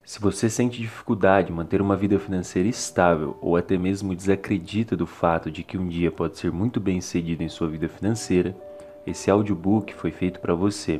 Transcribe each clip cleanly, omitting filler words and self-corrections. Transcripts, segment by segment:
Se você sente dificuldade em manter uma vida financeira estável ou até mesmo desacredita do fato de que um dia pode ser muito bem-sucedido em sua vida financeira, esse audiobook foi feito para você.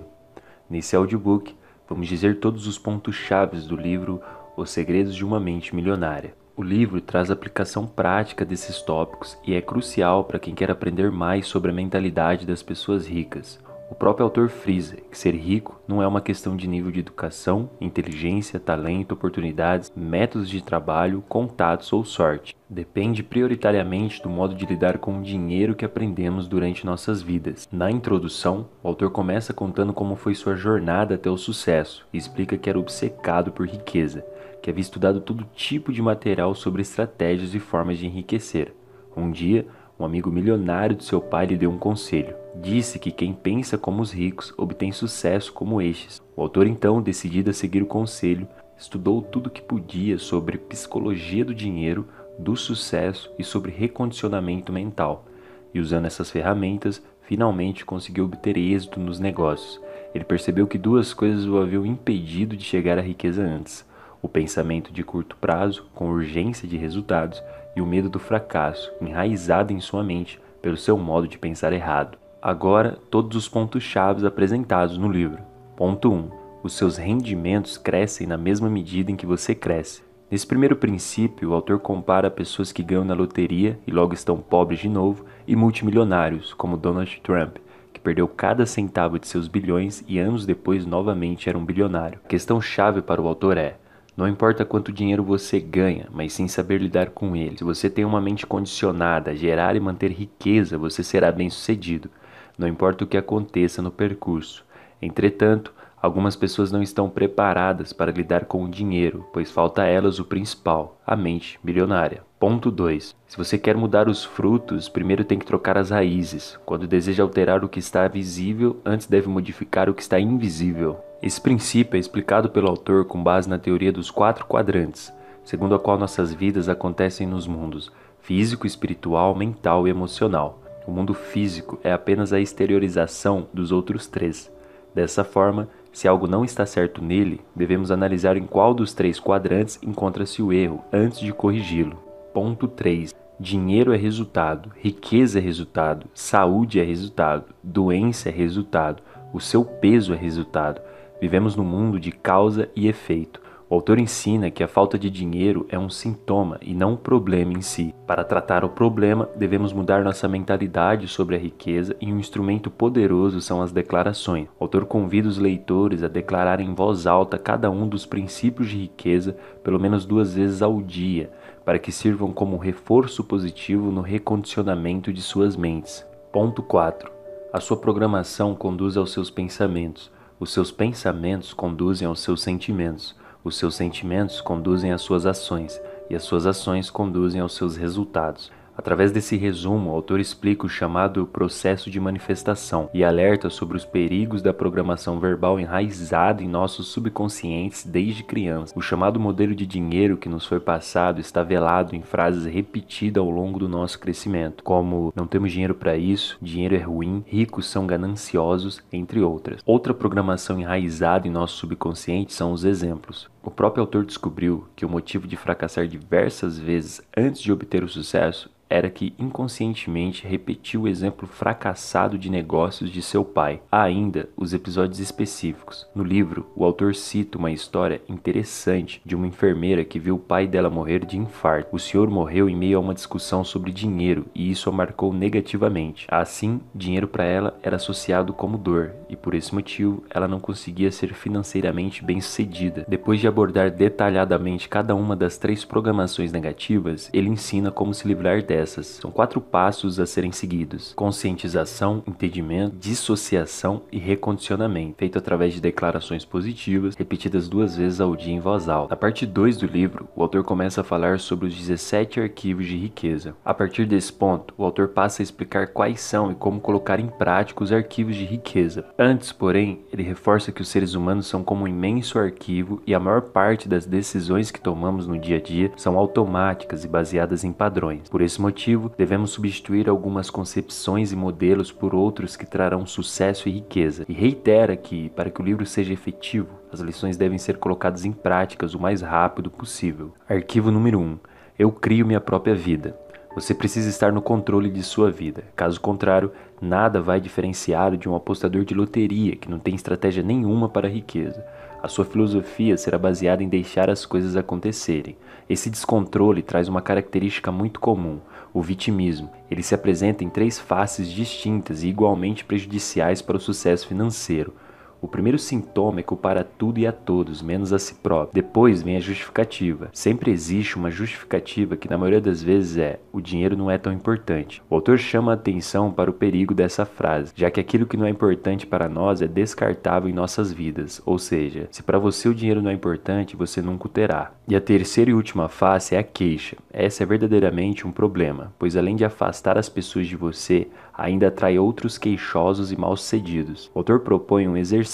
Nesse audiobook, vamos dizer todos os pontos chaves do livro Os Segredos de uma Mente Milionária. O livro traz aplicação prática desses tópicos e é crucial para quem quer aprender mais sobre a mentalidade das pessoas ricas. O próprio autor frisa que ser rico não é uma questão de nível de educação, inteligência, talento, oportunidades, métodos de trabalho, contatos ou sorte. Depende prioritariamente do modo de lidar com o dinheiro que aprendemos durante nossas vidas. Na introdução, o autor começa contando como foi sua jornada até o sucesso e explica que era obcecado por riqueza, que havia estudado todo tipo de material sobre estratégias e formas de enriquecer. Um dia, um amigo milionário de seu pai lhe deu um conselho. Disse que quem pensa como os ricos obtém sucesso como estes. O autor então, decidido a seguir o conselho, estudou tudo o que podia sobre psicologia do dinheiro, do sucesso e sobre recondicionamento mental. E usando essas ferramentas, finalmente conseguiu obter êxito nos negócios. Ele percebeu que duas coisas o haviam impedido de chegar à riqueza antes: o pensamento de curto prazo, com urgência de resultados, e o medo do fracasso, enraizado em sua mente pelo seu modo de pensar errado. Agora, todos os pontos chaves apresentados no livro. Ponto 1. Os seus rendimentos crescem na mesma medida em que você cresce. Nesse primeiro princípio, o autor compara pessoas que ganham na loteria e logo estão pobres de novo e multimilionários, como Donald Trump, que perdeu cada centavo de seus bilhões e anos depois novamente era um bilionário. A questão chave para o autor é: não importa quanto dinheiro você ganha, mas sim saber lidar com ele. Se você tem uma mente condicionada a gerar e manter riqueza, você será bem-sucedido. Não importa o que aconteça no percurso. Entretanto, algumas pessoas não estão preparadas para lidar com o dinheiro, pois falta a elas o principal, a mente milionária. Ponto 2. Se você quer mudar os frutos, primeiro tem que trocar as raízes. Quando deseja alterar o que está visível, antes deve modificar o que está invisível. Esse princípio é explicado pelo autor com base na teoria dos 4 quadrantes, segundo a qual nossas vidas acontecem nos mundos físico, espiritual, mental e emocional. O mundo físico é apenas a exteriorização dos outros 3. Dessa forma, se algo não está certo nele, devemos analisar em qual dos 3 quadrantes encontra-se o erro antes de corrigi-lo. Ponto 3. Dinheiro é resultado, riqueza é resultado, saúde é resultado, doença é resultado, o seu peso é resultado. Vivemos num mundo de causa e efeito. O autor ensina que a falta de dinheiro é um sintoma e não um problema em si. Para tratar o problema, devemos mudar nossa mentalidade sobre a riqueza e um instrumento poderoso são as declarações. O autor convida os leitores a declarar em voz alta cada um dos princípios de riqueza pelo menos 2 vezes ao dia, para que sirvam como reforço positivo no recondicionamento de suas mentes. Ponto 4. A sua programação conduz aos seus pensamentos. Os seus pensamentos conduzem aos seus sentimentos. Os seus sentimentos conduzem às suas ações, e as suas ações conduzem aos seus resultados. Através desse resumo, o autor explica o chamado processo de manifestação e alerta sobre os perigos da programação verbal enraizada em nossos subconscientes desde criança. O chamado modelo de dinheiro que nos foi passado está velado em frases repetidas ao longo do nosso crescimento, como "não temos dinheiro para isso", "dinheiro é ruim", "ricos são gananciosos", entre outras. Outra programação enraizada em nosso subconsciente são os exemplos. O próprio autor descobriu que o motivo de fracassar diversas vezes antes de obter o sucesso era que inconscientemente repetiu o exemplo fracassado de negócios de seu pai. Há ainda os episódios específicos. No livro, o autor cita uma história interessante de uma enfermeira que viu o pai dela morrer de infarto. O senhor morreu em meio a uma discussão sobre dinheiro e isso a marcou negativamente. Assim, dinheiro para ela era associado como dor e por esse motivo ela não conseguia ser financeiramente bem-sucedida. Depois de abordar detalhadamente cada uma das 3 programações negativas, ele ensina como se livrar delas. São 4 passos a serem seguidos: conscientização, entendimento, dissociação e recondicionamento, feito através de declarações positivas, repetidas 2 vezes ao dia em voz alta. Na parte 2 do livro, o autor começa a falar sobre os 17 arquivos de riqueza. A partir desse ponto, o autor passa a explicar quais são e como colocar em prática os arquivos de riqueza. Antes, porém, ele reforça que os seres humanos são como um imenso arquivo e a maior parte das decisões que tomamos no dia a dia são automáticas e baseadas em padrões. Por esse motivo, devemos substituir algumas concepções e modelos por outros que trarão sucesso e riqueza. E reitera que, para que o livro seja efetivo, As lições devem ser colocadas em práticas o mais rápido possível. Arquivo número 1. Eu crio minha própria vida. Você precisa estar no controle de sua vida. Caso contrário, nada vai diferenciá-lo de um apostador de loteria que não tem estratégia nenhuma para a riqueza. A sua filosofia será baseada em deixar as coisas acontecerem. Esse descontrole traz uma característica muito comum, o vitimismo. Ele se apresenta em 3 faces distintas e igualmente prejudiciais para o sucesso financeiro. O primeiro sintoma é culpar a tudo e a todos, menos a si próprio. Depois vem a justificativa. Sempre existe uma justificativa que na maioria das vezes o dinheiro não é tão importante. O autor chama a atenção para o perigo dessa frase, já que aquilo que não é importante para nós é descartável em nossas vidas. Ou seja, se para você o dinheiro não é importante, você nunca o terá. E a terceira e última face é a queixa. Essa é verdadeiramente um problema, pois além de afastar as pessoas de você, ainda atrai outros queixosos e mal-sucedidos. O autor propõe um exercício,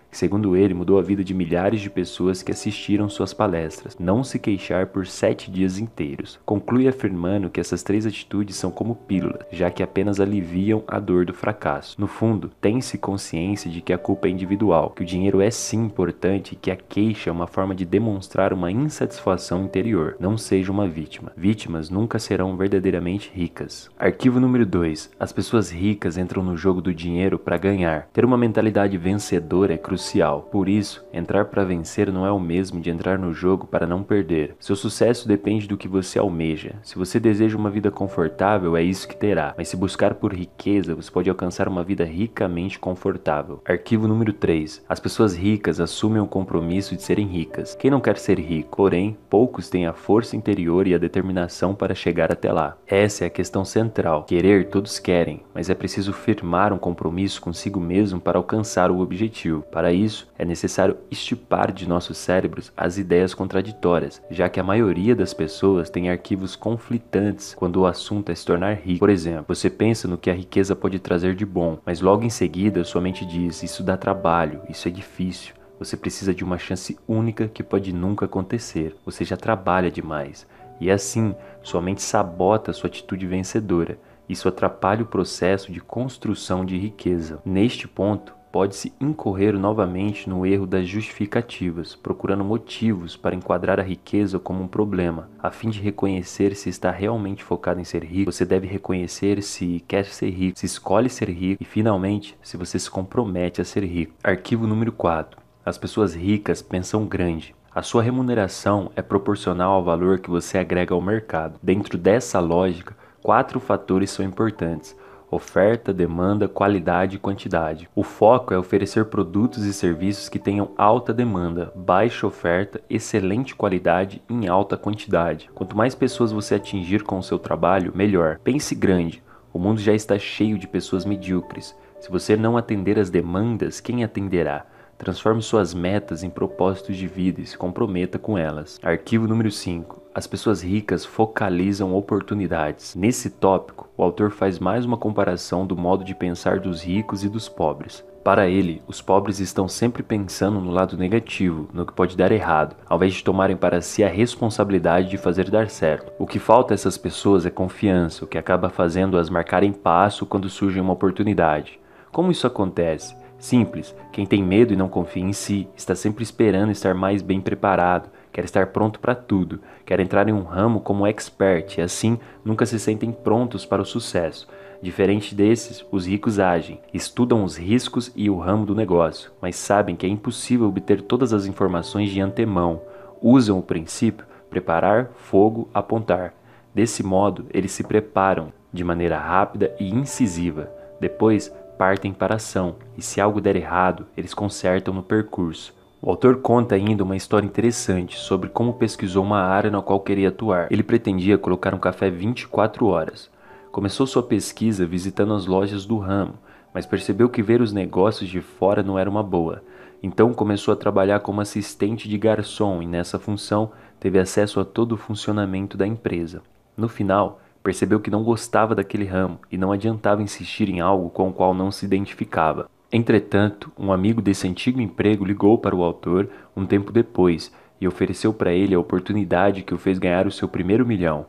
que segundo ele mudou a vida de milhares de pessoas que assistiram suas palestras. Não se queixar por 7 dias inteiros. Conclui afirmando que essas 3 atitudes são como pílulas, já que apenas aliviam a dor do fracasso. No fundo, tem-se consciência de que a culpa é individual, que o dinheiro é sim importante e que a queixa é uma forma de demonstrar uma insatisfação interior. Não seja uma vítima. Vítimas nunca serão verdadeiramente ricas. Arquivo número 2. As pessoas ricas entram no jogo do dinheiro para ganhar. Ter uma mentalidade vencedora é crucial. Por isso, entrar para vencer não é o mesmo de entrar no jogo para não perder. Seu sucesso depende do que você almeja. Se você deseja uma vida confortável, é isso que terá. Mas se buscar por riqueza, você pode alcançar uma vida ricamente confortável. Arquivo número 3. As pessoas ricas assumem o compromisso de serem ricas. Quem não quer ser rico? Porém, poucos têm a força interior e a determinação para chegar até lá. Essa é a questão central. Querer, todos querem, mas é preciso firmar um compromisso consigo mesmo para alcançar o objetivo. Para isso, é necessário extirpar de nossos cérebros as ideias contraditórias, já que a maioria das pessoas tem arquivos conflitantes quando o assunto é se tornar rico. Por exemplo, você pensa no que a riqueza pode trazer de bom, mas logo em seguida sua mente diz: isso dá trabalho, isso é difícil. Você precisa de uma chance única que pode nunca acontecer. Você já trabalha demais. E assim, sua mente sabota sua atitude vencedora. Isso atrapalha o processo de construção de riqueza. Neste ponto, pode-se incorrer novamente no erro das justificativas, procurando motivos para enquadrar a riqueza como um problema. A fim de reconhecer se está realmente focado em ser rico, você deve reconhecer se quer ser rico, se escolhe ser rico e, finalmente, se você se compromete a ser rico. Arquivo número 4. As pessoas ricas pensam grande. A sua remuneração é proporcional ao valor que você agrega ao mercado. Dentro dessa lógica, 4 fatores são importantes: oferta, demanda, qualidade e quantidade. O foco é oferecer produtos e serviços que tenham alta demanda, baixa oferta, excelente qualidade e em alta quantidade. Quanto mais pessoas você atingir com o seu trabalho, melhor. Pense grande. O mundo já está cheio de pessoas medíocres. Se você não atender às demandas, quem atenderá? Transforme suas metas em propósitos de vida e se comprometa com elas. Arquivo número 5. As pessoas ricas focalizam oportunidades. Nesse tópico, o autor faz mais uma comparação do modo de pensar dos ricos e dos pobres. Para ele, os pobres estão sempre pensando no lado negativo, no que pode dar errado, ao invés de tomarem para si a responsabilidade de fazer dar certo. O que falta a essas pessoas é confiança, o que acaba fazendo-as marcarem passo quando surge uma oportunidade. Como isso acontece? Simples, quem tem medo e não confia em si, está sempre esperando estar mais bem preparado, quer estar pronto para tudo, quer entrar em um ramo como expert e assim nunca se sentem prontos para o sucesso. Diferente desses, os ricos agem, estudam os riscos e o ramo do negócio, mas sabem que é impossível obter todas as informações de antemão. Usam o princípio preparar, fogo, apontar. Desse modo, eles se preparam de maneira rápida e incisiva. Depois, partem para a ação, e se algo der errado, eles consertam no percurso. O autor conta ainda uma história interessante sobre como pesquisou uma área na qual queria atuar. Ele pretendia colocar um café 24 horas. Começou sua pesquisa visitando as lojas do ramo, mas percebeu que ver os negócios de fora não era uma boa. Então começou a trabalhar como assistente de garçom e nessa função teve acesso a todo o funcionamento da empresa. No final, percebeu que não gostava daquele ramo e não adiantava insistir em algo com o qual não se identificava. Entretanto, um amigo desse antigo emprego ligou para o autor um tempo depois e ofereceu para ele a oportunidade que o fez ganhar o seu primeiro milhão.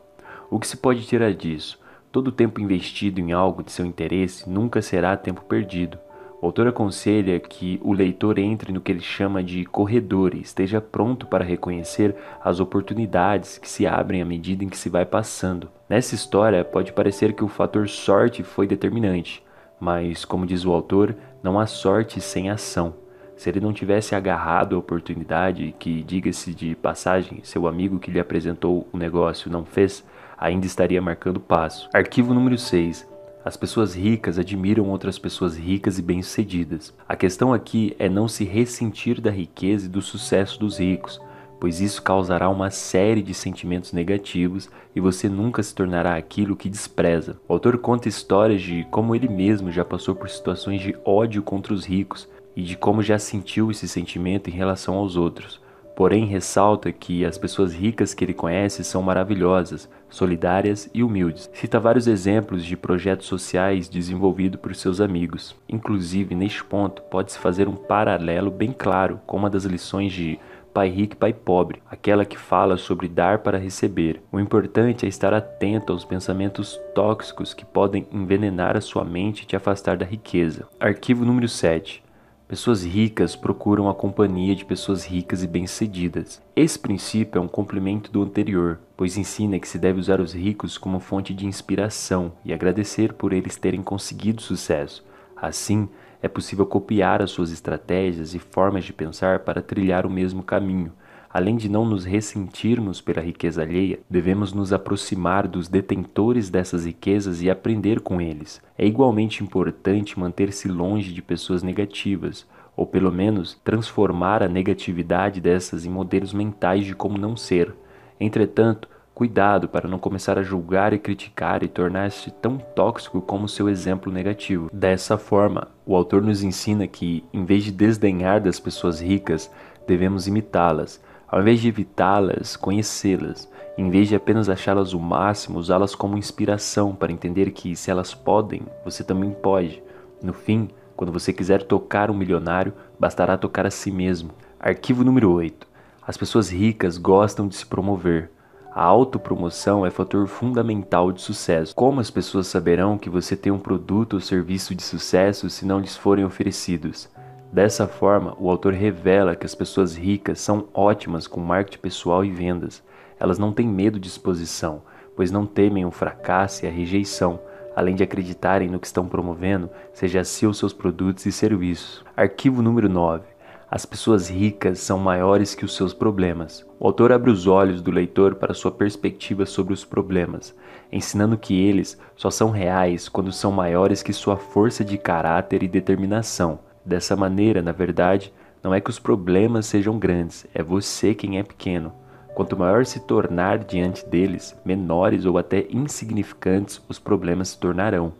O que se pode tirar disso? Todo o tempo investido em algo de seu interesse nunca será tempo perdido. O autor aconselha que o leitor entre no que ele chama de corredor e esteja pronto para reconhecer as oportunidades que se abrem à medida em que se vai passando. Nessa história, pode parecer que o fator sorte foi determinante, mas, como diz o autor, não há sorte sem ação. Se ele não tivesse agarrado a oportunidade, que, diga-se de passagem, seu amigo que lhe apresentou o negócio não fez, ainda estaria marcando passo. Arquivo número 6. As pessoas ricas admiram outras pessoas ricas e bem-sucedidas. A questão aqui é não se ressentir da riqueza e do sucesso dos ricos, pois isso causará uma série de sentimentos negativos e você nunca se tornará aquilo que despreza. O autor conta histórias de como ele mesmo já passou por situações de ódio contra os ricos e de como já sentiu esse sentimento em relação aos outros. Porém, ressalta que as pessoas ricas que ele conhece são maravilhosas, solidárias e humildes. Cita vários exemplos de projetos sociais desenvolvidos por seus amigos. Inclusive, neste ponto, pode-se fazer um paralelo bem claro com uma das lições de Pai Rico e Pai Pobre, aquela que fala sobre dar para receber. O importante é estar atento aos pensamentos tóxicos que podem envenenar a sua mente e te afastar da riqueza. Arquivo número 7. Pessoas ricas procuram a companhia de pessoas ricas e bem-sucedidas. Esse princípio é um complemento do anterior, pois ensina que se deve usar os ricos como fonte de inspiração e agradecer por eles terem conseguido sucesso. Assim, é possível copiar as suas estratégias e formas de pensar para trilhar o mesmo caminho. Além de não nos ressentirmos pela riqueza alheia, devemos nos aproximar dos detentores dessas riquezas e aprender com eles. É igualmente importante manter-se longe de pessoas negativas, ou pelo menos transformar a negatividade dessas em modelos mentais de como não ser. Entretanto, cuidado para não começar a julgar e criticar e tornar-se tão tóxico como seu exemplo negativo. Dessa forma, o autor nos ensina que, em vez de desdenhar das pessoas ricas, devemos imitá-las. Ao invés de evitá-las, conhecê-las. Em vez de apenas achá-las o máximo, usá-las como inspiração para entender que, se elas podem, você também pode. No fim, quando você quiser tocar um milionário, bastará tocar a si mesmo. Arquivo número 8. As pessoas ricas gostam de se promover. A autopromoção é fator fundamental de sucesso. Como as pessoas saberão que você tem um produto ou serviço de sucesso se não lhes forem oferecidos? Dessa forma, o autor revela que as pessoas ricas são ótimas com marketing pessoal e vendas. Elas não têm medo de exposição, pois não temem o fracasso e a rejeição, além de acreditarem no que estão promovendo, seja a si ou seus produtos e serviços. Arquivo número 9. As pessoas ricas são maiores que os seus problemas. O autor abre os olhos do leitor para sua perspectiva sobre os problemas, ensinando que eles só são reais quando são maiores que sua força de caráter e determinação. Dessa maneira, na verdade, não é que os problemas sejam grandes, é você quem é pequeno. Quanto maior se tornar diante deles, menores ou até insignificantes os problemas se tornarão.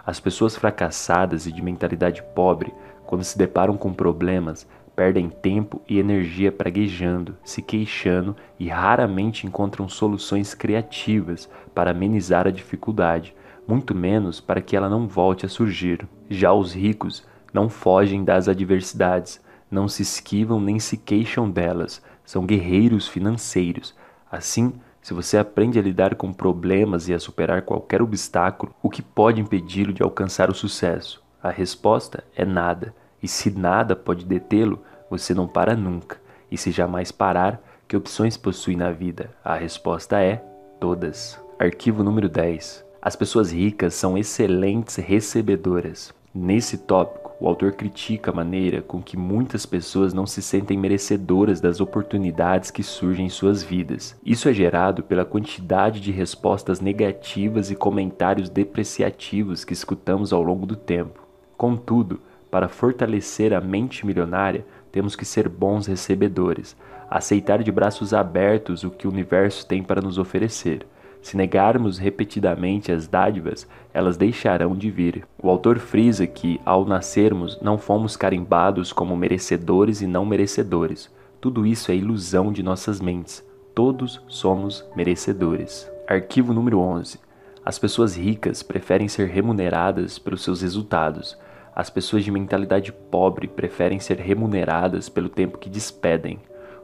As pessoas fracassadas e de mentalidade pobre, quando se deparam com problemas, perdem tempo e energia praguejando, se queixando e raramente encontram soluções criativas para amenizar a dificuldade, muito menos para que ela não volte a surgir. Já os ricos não fogem das adversidades, não se esquivam nem se queixam delas, são guerreiros financeiros. Assim, se você aprende a lidar com problemas e a superar qualquer obstáculo, o que pode impedi-lo de alcançar o sucesso? A resposta é nada. E se nada pode detê-lo, você não para nunca. E se jamais parar, que opções possui na vida? A resposta é todas. Arquivo número 10. As pessoas ricas são excelentes recebedoras. Nesse tópico, o autor critica a maneira com que muitas pessoas não se sentem merecedoras das oportunidades que surgem em suas vidas. Isso é gerado pela quantidade de respostas negativas e comentários depreciativos que escutamos ao longo do tempo. Contudo, para fortalecer a mente milionária, temos que ser bons recebedores, aceitar de braços abertos o que o universo tem para nos oferecer. Se negarmos repetidamente as dádivas, elas deixarão de vir. O autor frisa que, ao nascermos, não fomos carimbados como merecedores e não merecedores. Tudo isso é ilusão de nossas mentes. Todos somos merecedores. Arquivo número 11. As pessoas ricas preferem ser remuneradas pelos seus resultados. As pessoas de mentalidade pobre preferem ser remuneradas pelo tempo que despedem.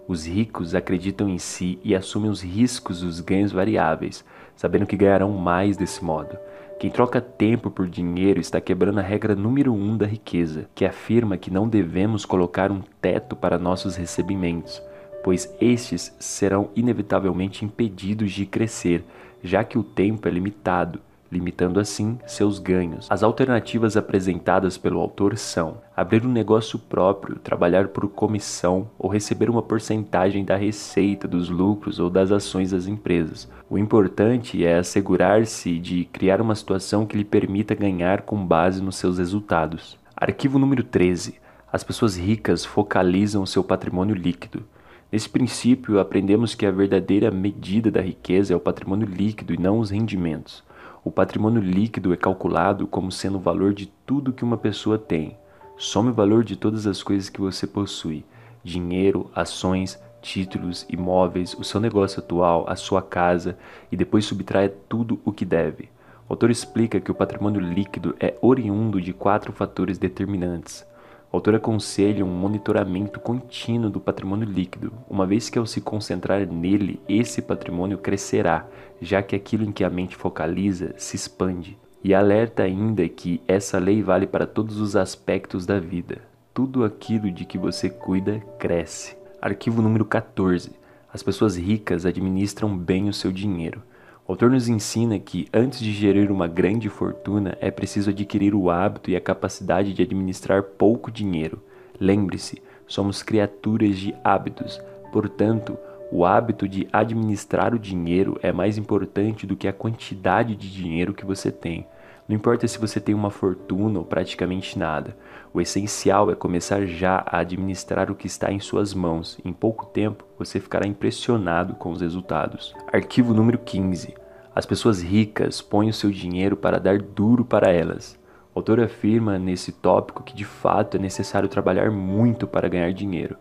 Os ricos acreditam em si e assumem os riscos dos ganhos variáveis, sabendo que ganharão mais desse modo. Quem troca tempo por dinheiro está quebrando a regra número 1 da riqueza, que afirma que não devemos colocar um teto para nossos recebimentos, pois estes serão inevitavelmente impedidos de crescer, já que o tempo é limitado, limitando assim seus ganhos. As alternativas apresentadas pelo autor são abrir um negócio próprio, trabalhar por comissão ou receber uma porcentagem da receita, dos lucros ou das ações das empresas. O importante é assegurar-se de criar uma situação que lhe permita ganhar com base nos seus resultados. Arquivo número 13. As pessoas ricas focalizam o seu patrimônio líquido. Nesse princípio, aprendemos que a verdadeira medida da riqueza é o patrimônio líquido e não os rendimentos. O patrimônio líquido é calculado como sendo o valor de tudo que uma pessoa tem. Some o valor de todas as coisas que você possui: dinheiro, ações, títulos, imóveis, o seu negócio atual, a sua casa, e depois subtraia tudo o que deve. O autor explica que o patrimônio líquido é oriundo de 4 fatores determinantes. O autor aconselha um monitoramento contínuo do patrimônio líquido, uma vez que ao se concentrar nele, esse patrimônio crescerá, já que aquilo em que a mente focaliza se expande. E alerta ainda que essa lei vale para todos os aspectos da vida. Tudo aquilo de que você cuida cresce. Arquivo número 14. As pessoas ricas administram bem o seu dinheiro. O autor nos ensina que, antes de gerir uma grande fortuna, é preciso adquirir o hábito e a capacidade de administrar pouco dinheiro. Lembre-se, somos criaturas de hábitos, portanto, o hábito de administrar o dinheiro é mais importante do que a quantidade de dinheiro que você tem. Não importa se você tem uma fortuna ou praticamente nada. O essencial é começar já a administrar o que está em suas mãos. Em pouco tempo, você ficará impressionado com os resultados. Arquivo número 15. As pessoas ricas põem o seu dinheiro para dar duro para elas. O autor afirma nesse tópico que de fato é necessário trabalhar muito para ganhar dinheiro.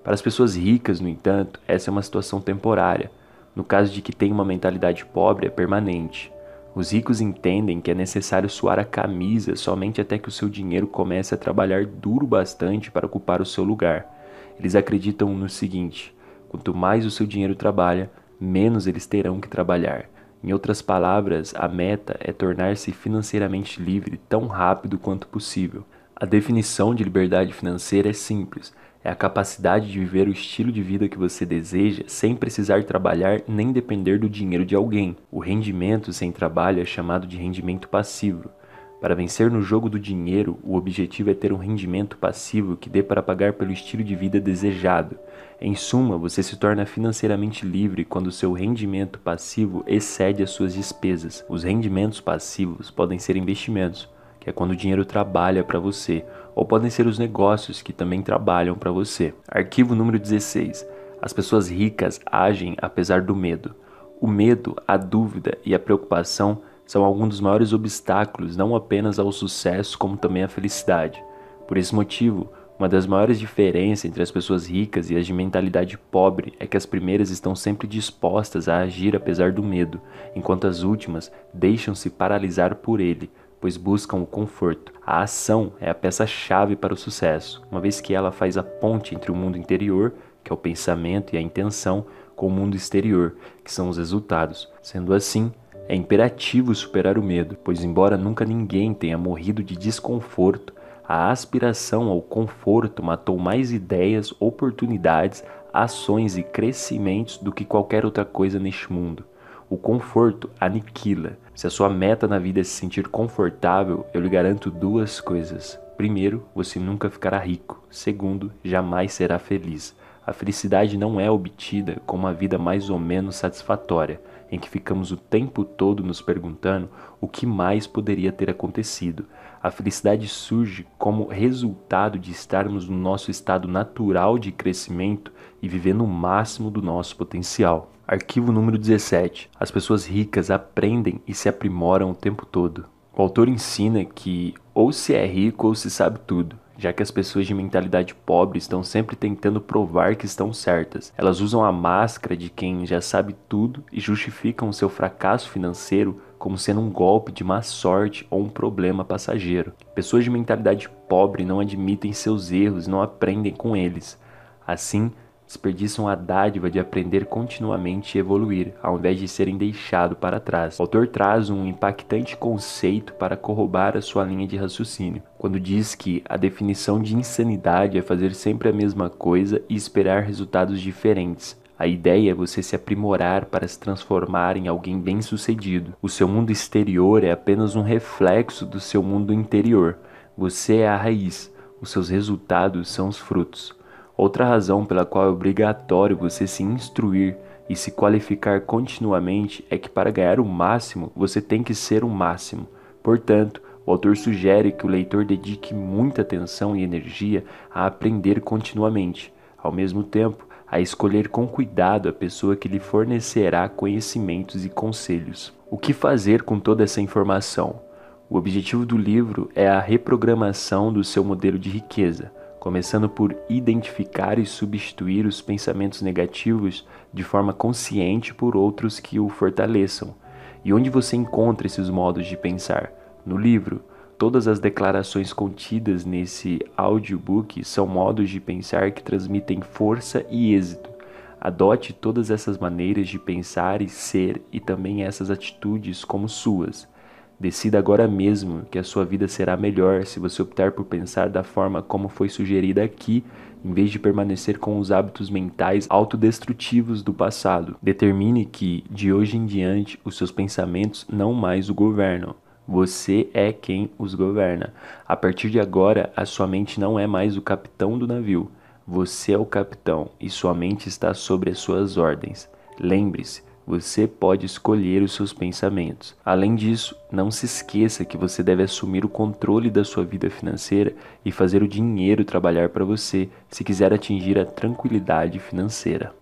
Para as pessoas ricas, no entanto, essa é uma situação temporária. No caso de que tenham uma mentalidade pobre, é permanente. Os ricos entendem que é necessário suar a camisa somente até que o seu dinheiro comece a trabalhar duro bastante para ocupar o seu lugar. Eles acreditam no seguinte: quanto mais o seu dinheiro trabalha, menos eles terão que trabalhar. Em outras palavras, a meta é tornar-se financeiramente livre tão rápido quanto possível. A definição de liberdade financeira é simples. É a capacidade de viver o estilo de vida que você deseja sem precisar trabalhar nem depender do dinheiro de alguém. O rendimento sem trabalho é chamado de rendimento passivo. Para vencer no jogo do dinheiro, o objetivo é ter um rendimento passivo que dê para pagar pelo estilo de vida desejado. Em suma, você se torna financeiramente livre quando seu rendimento passivo excede as suas despesas. Os rendimentos passivos podem ser investimentos, que é quando o dinheiro trabalha para você, ou podem ser os negócios que também trabalham para você. Arquivo número 16. As pessoas ricas agem apesar do medo. O medo, a dúvida e a preocupação são alguns dos maiores obstáculos não apenas ao sucesso, como também à felicidade. Por esse motivo, uma das maiores diferenças entre as pessoas ricas e as de mentalidade pobre é que as primeiras estão sempre dispostas a agir apesar do medo, enquanto as últimas deixam-se paralisar por ele, pois buscam o conforto. A ação é a peça-chave para o sucesso, uma vez que ela faz a ponte entre o mundo interior, que é o pensamento e a intenção, com o mundo exterior, que são os resultados. Sendo assim, é imperativo superar o medo, pois embora nunca ninguém tenha morrido de desconforto, a aspiração ao conforto matou mais ideias, oportunidades, ações e crescimentos do que qualquer outra coisa neste mundo. O conforto aniquila. Se a sua meta na vida é se sentir confortável, eu lhe garanto 2 coisas. Primeiro, você nunca ficará rico. Segundo, jamais será feliz. A felicidade não é obtida com uma vida mais ou menos satisfatória, em que ficamos o tempo todo nos perguntando o que mais poderia ter acontecido. A felicidade surge como resultado de estarmos no nosso estado natural de crescimento e vivendo o máximo do nosso potencial. Arquivo número 17. As pessoas ricas aprendem e se aprimoram o tempo todo. O autor ensina que ou se é rico ou se sabe tudo, já que as pessoas de mentalidade pobre estão sempre tentando provar que estão certas. Elas usam a máscara de quem já sabe tudo e justificam o seu fracasso financeiro como sendo um golpe de má sorte ou um problema passageiro. Pessoas de mentalidade pobre não admitem seus erros e não aprendem com eles. Assim, desperdiçam a dádiva de aprender continuamente e evoluir, ao invés de serem deixados para trás. O autor traz um impactante conceito para corroborar a sua linha de raciocínio, quando diz que a definição de insanidade é fazer sempre a mesma coisa e esperar resultados diferentes. A ideia é você se aprimorar para se transformar em alguém bem-sucedido. O seu mundo exterior é apenas um reflexo do seu mundo interior. Você é a raiz, os seus resultados são os frutos. Outra razão pela qual é obrigatório você se instruir e se qualificar continuamente é que para ganhar o máximo, você tem que ser o máximo. Portanto, o autor sugere que o leitor dedique muita atenção e energia a aprender continuamente, ao mesmo tempo, a escolher com cuidado a pessoa que lhe fornecerá conhecimentos e conselhos. O que fazer com toda essa informação? O objetivo do livro é a reprogramação do seu modelo de riqueza, começando por identificar e substituir os pensamentos negativos de forma consciente por outros que o fortaleçam. E onde você encontra esses modos de pensar? No livro, todas as declarações contidas nesse audiobook são modos de pensar que transmitem força e êxito. Adote todas essas maneiras de pensar e ser e também essas atitudes como suas. Decida agora mesmo que a sua vida será melhor se você optar por pensar da forma como foi sugerida aqui, em vez de permanecer com os hábitos mentais autodestrutivos do passado. Determine que, de hoje em diante, os seus pensamentos não mais o governam. Você é quem os governa. A partir de agora, a sua mente não é mais o capitão do navio. Você é o capitão e sua mente está sobre as suas ordens. Lembre-se, você pode escolher os seus pensamentos. Além disso, não se esqueça que você deve assumir o controle da sua vida financeira e fazer o dinheiro trabalhar para você se quiser atingir a tranquilidade financeira.